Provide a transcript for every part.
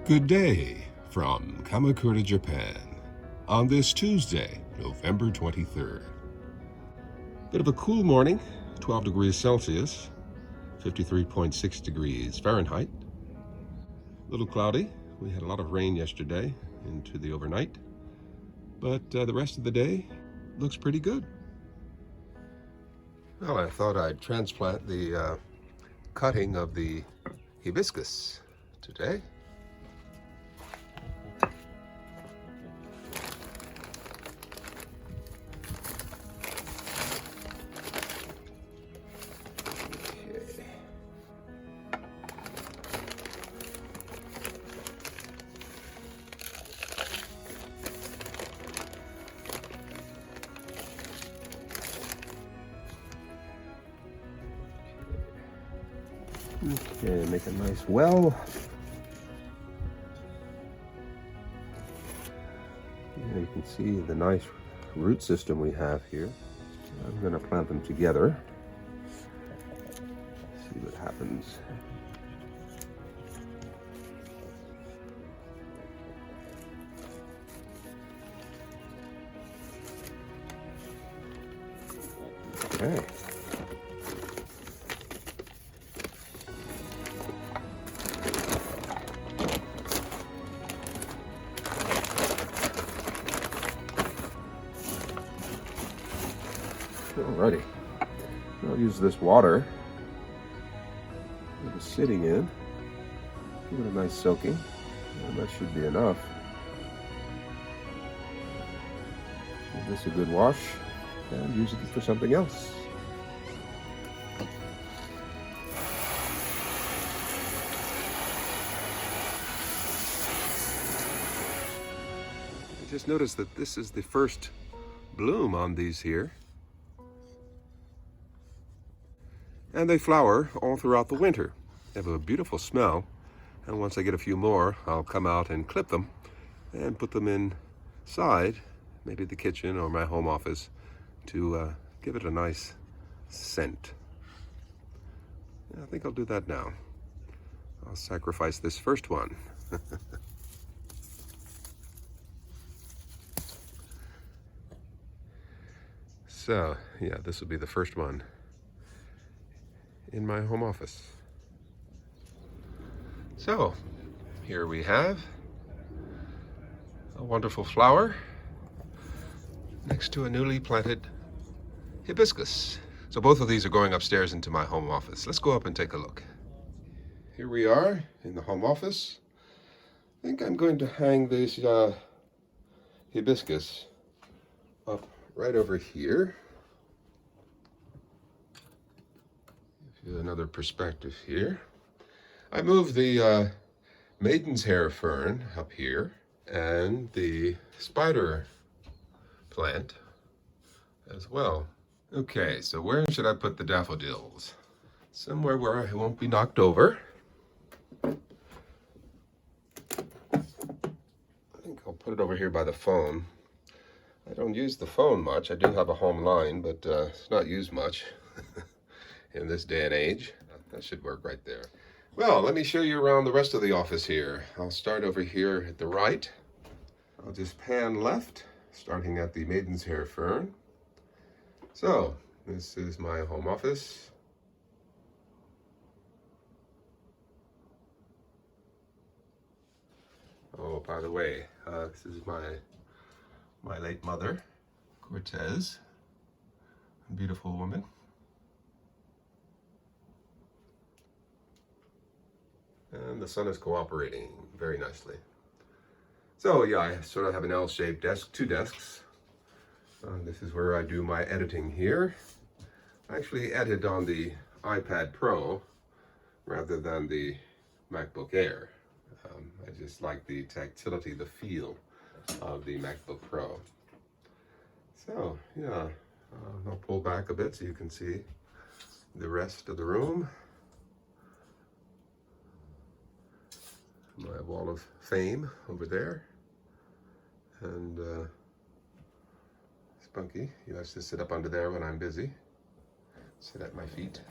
Good day from Kamakura, Japan, on this Tuesday, November 23rd. Bit of a cool morning, 12 degrees Celsius, 53.6 degrees Fahrenheit. A little cloudy. We had a lot of rain yesterday into the overnight, but the rest of the day looks pretty good. Well, I thought I'd transplant the cutting of the hibiscus today. Okay, make a nice well. Yeah, you can see the nice root system we have here. I'm going to plant them together. See what happens. Okay. Alrighty, I'll use this water that is sitting in, give it a nice soaking, and that should be enough. Give this a good wash and use it for something else. I just noticed that this is the first bloom on these here. And they flower all throughout the winter. They have a beautiful smell, and once I get a few more, I'll come out and clip them and put them inside, maybe the kitchen or my home office, to give it a nice scent. I think I'll do that now. I'll sacrifice this first one. So, yeah, this will be the first one in my home office. So, here we have a wonderful flower next to a newly planted hibiscus. So both of these are going upstairs into my home office. Let's go up and take a look. Here we are in the home office. I think I'm going to hang this hibiscus up right over here. Another perspective here. I moved the maiden's hair fern up here and the spider plant as well. Okay, so where should I put the daffodils? Somewhere where I won't be knocked over. I think I'll put it over here by the phone. I don't use the phone much. I do have a home line, but it's not used much. In this day and age. That should work right there. Well, let me show you around the rest of the office here. I'll start over here at the right. I'll just pan left, starting at the maiden's hair fern. So, this is my home office. Oh, by the way, this is my late mother, Cortez, a beautiful woman. And the sun is cooperating very nicely. So yeah, I sort of have an L-shaped desk, two desks. This is where I do my editing here. I actually edit on the iPad Pro rather than the MacBook Air. I just like the tactility, the feel of the MacBook Pro. So yeah, I'll pull back a bit so you can see the rest of the room. My wall of fame over there, and Spunky, he likes to sit up under there when I'm busy, sit at my feet.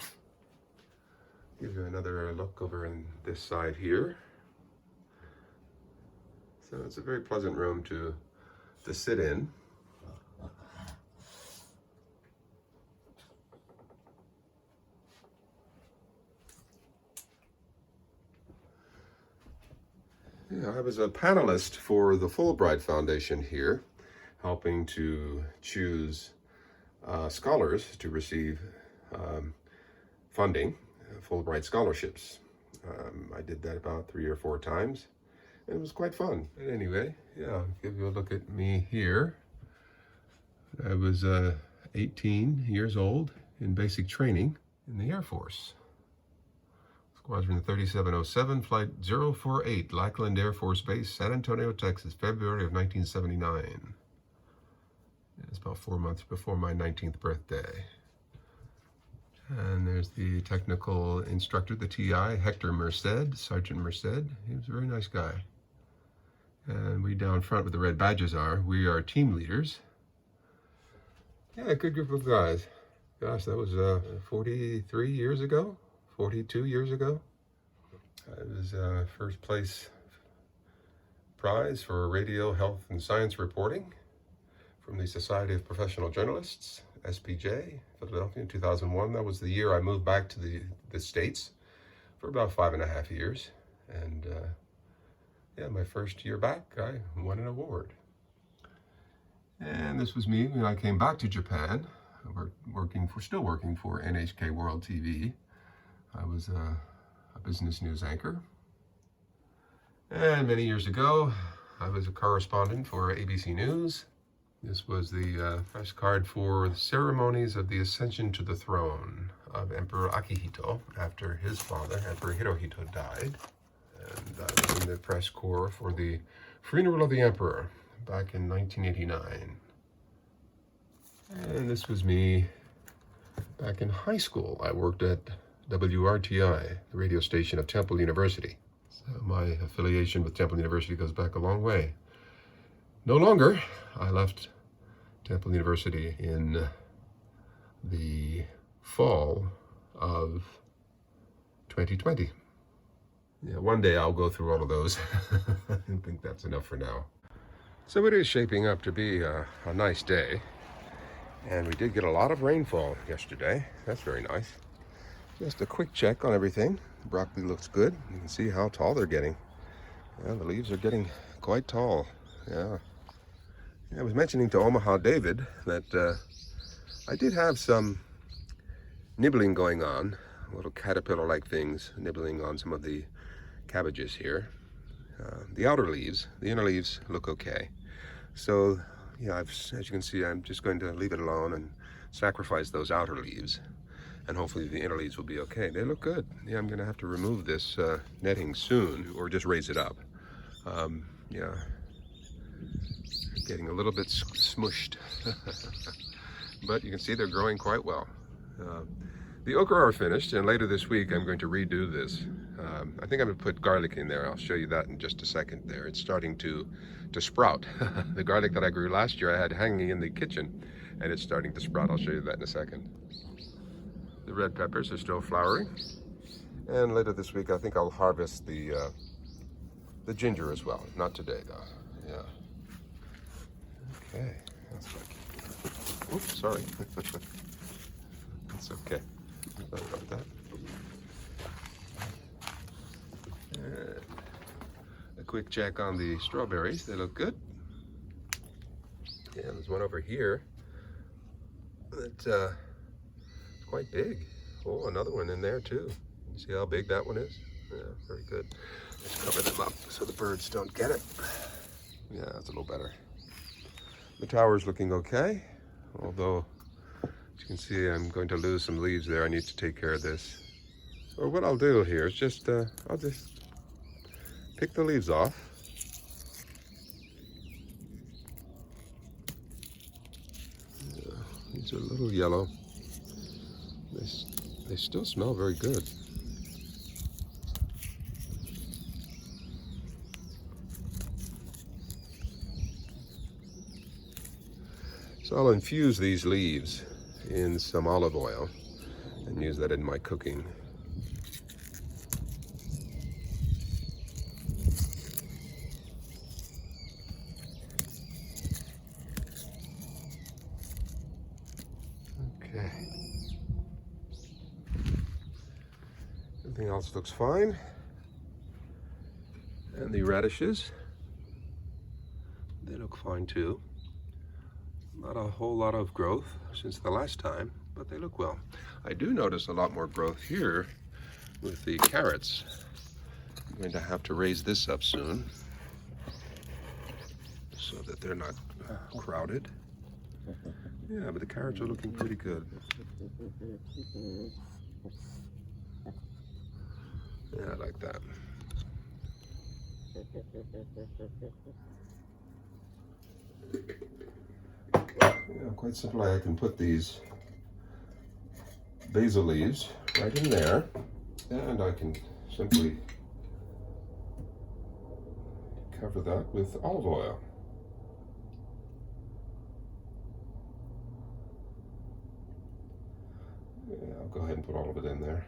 Give you another look over in this side here. So it's a very pleasant room to sit in. Yeah, I was a panelist for the Fulbright Foundation here, helping to choose scholars to receive funding, Fulbright scholarships. I did that about 3 or 4 times, and it was quite fun. But anyway, yeah, give you a look at me here. I was 18 years old in basic training in the Air Force. Squadron 3707, Flight 048, Lackland Air Force Base, San Antonio, Texas, February of 1979. It's about 4 months before my 19th birthday. And there's the technical instructor, the TI, Hector Merced, Sergeant Merced. He was a very nice guy. And we down front with the red badges we are team leaders. Yeah, a good group of guys. Gosh, that was 43 years ago, 42 years ago. It was first place prize for radio, health, and science reporting from the Society of Professional Journalists, SPJ, Philadelphia, in 2001. That was the year I moved back to the States for about 5.5 years. And yeah, my first year back, I won an award. And this was me when I came back to Japan, still working for NHK World TV. I was a business news anchor. And many years ago, I was a correspondent for ABC News. This was the press card for the ceremonies of the ascension to the throne of Emperor Akihito after his father, Emperor Hirohito, died. And I was in the press corps for the funeral of the emperor back in 1989. And this was me back in high school. I worked at WRTI, the radio station of Temple University. So my affiliation with Temple University goes back a long way. No longer. I left Temple University in the fall of 2020. Yeah, one day I'll go through all of those. I think that's enough for now. So it is shaping up to be a nice day. And we did get a lot of rainfall yesterday. That's very nice. Just a quick check on everything. Broccoli looks good. You can see how tall they're getting. Yeah, the leaves are getting quite tall. Yeah. I was mentioning to Omaha David that I did have some nibbling going on, little caterpillar-like things nibbling on some of the cabbages here. The outer leaves, the inner leaves look okay. So, yeah, as you can see, I'm just going to leave it alone and sacrifice those outer leaves. And hopefully the inner leaves will be okay. They look good. Yeah, I'm going to have to remove this netting soon, or just raise it up. Yeah, getting a little bit smushed. But you can see they're growing quite well. The okra are finished, and later this week I'm going to redo this. I think I'm going to put garlic in there. I'll show you that in just a second there. It's starting to sprout. The garlic that I grew last year I had hanging in the kitchen, and it's starting to sprout. I'll show you that in a second. The red peppers are still flowering. And later this week I think I'll harvest the ginger as well. Not today though. Yeah. Okay. That's like. Oops, sorry. That's okay. Sorry about that. And a quick check on the strawberries. They look good. Yeah, there's one over here that's quite big. Oh, another one in there too. You see how big that one is? Yeah, very good. Let's cover them up so the birds don't get it. Yeah, that's a little better. The tower's looking okay, although as you can see I'm going to lose some leaves there. I need to take care of this. So what I'll do here is just I'll just pick the leaves off. Yeah, these are a little yellow. They still smell very good. So I'll infuse these leaves in some olive oil and use that in my cooking. else looks fine. And the radishes, they look fine too. Not a whole lot of growth since the last time, but they look well. I do notice a lot more growth here with the carrots. I'm going to have to raise this up soon so that they're not crowded. Yeah, but the carrots are looking pretty good. Yeah, I like that. Yeah, quite simply, I can put these basil leaves right in there, and I can simply cover that with olive oil. Yeah, I'll go ahead and put all of it in there.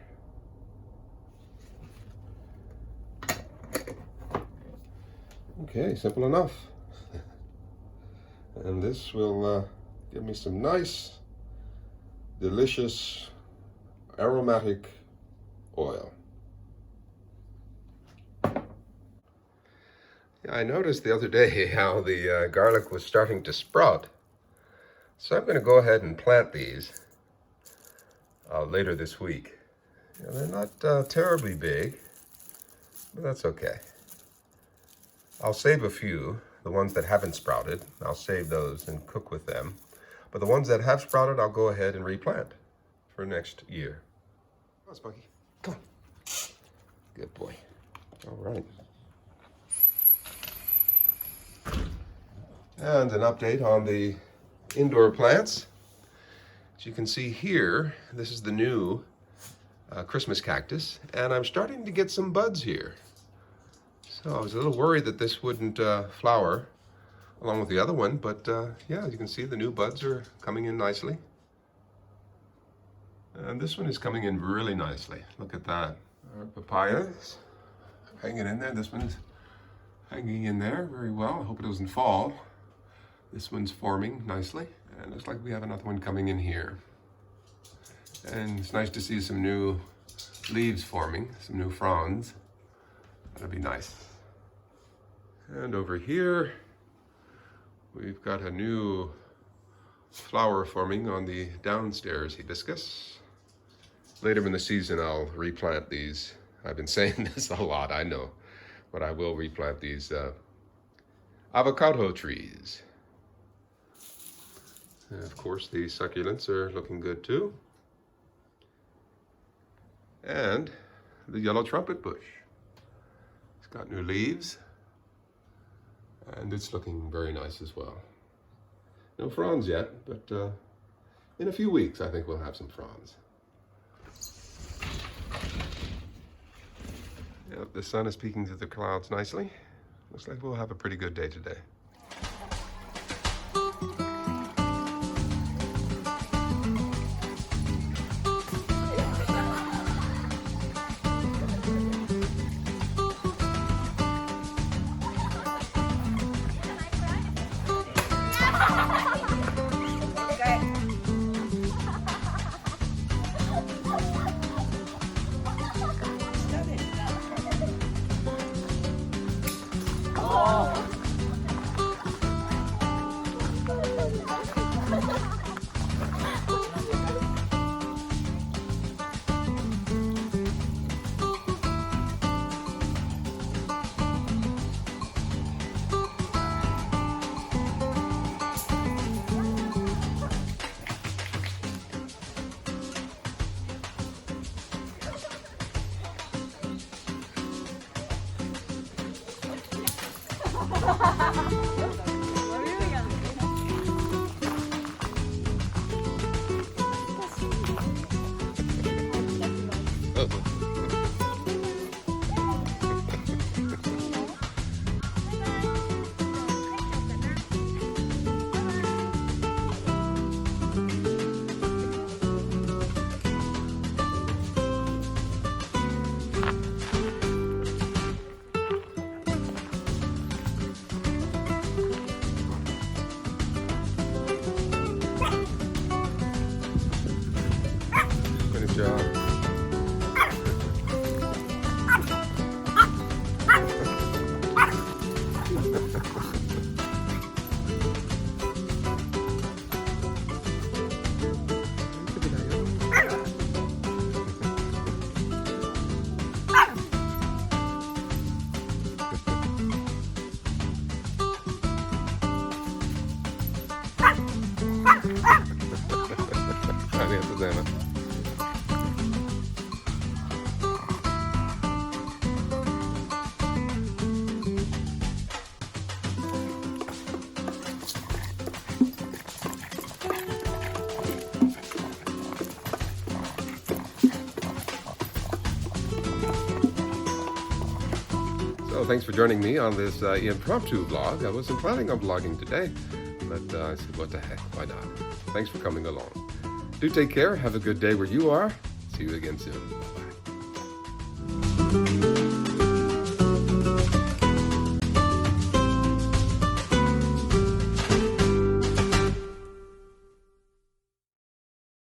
Okay, simple enough. And this will give me some nice, delicious, aromatic oil. Yeah, I noticed the other day how the garlic was starting to sprout. So I'm going to go ahead and plant these later this week. Yeah, they're not terribly big, but that's okay. I'll save a few, the ones that haven't sprouted. I'll save those and cook with them. But the ones that have sprouted, I'll go ahead and replant for next year. Come on, Spunky. Come on. Good boy. All right. And an update on the indoor plants. As you can see here, this is the new Christmas cactus, and I'm starting to get some buds here. So I was a little worried that this wouldn't flower along with the other one, but yeah, as you can see, the new buds are coming in nicely. And this one is coming in really nicely. Look at that. Our papayas hanging in there. This one's hanging in there very well. I hope it doesn't fall. This one's forming nicely. And it looks like we have another one coming in here. And it's nice to see some new leaves forming, some new fronds. That'll be nice. And over here, we've got a new flower forming on the downstairs hibiscus. Later in the season, I'll replant these. I've been saying this a lot, I know, but I will replant these avocado trees. And of course, the succulents are looking good too. And the yellow trumpet bush. It's got new leaves, and it's looking very nice as well. No fronds yet, but in a few weeks, I think we'll have some fronds. Yep, the sun is peeking through the clouds nicely. Looks like we'll have a pretty good day today. So thanks for joining me on this impromptu vlog. I wasn't planning on vlogging today, but I said, what the heck, why not? Thanks for coming along. Do take care. Have a good day where you are. See you again soon. Bye-bye.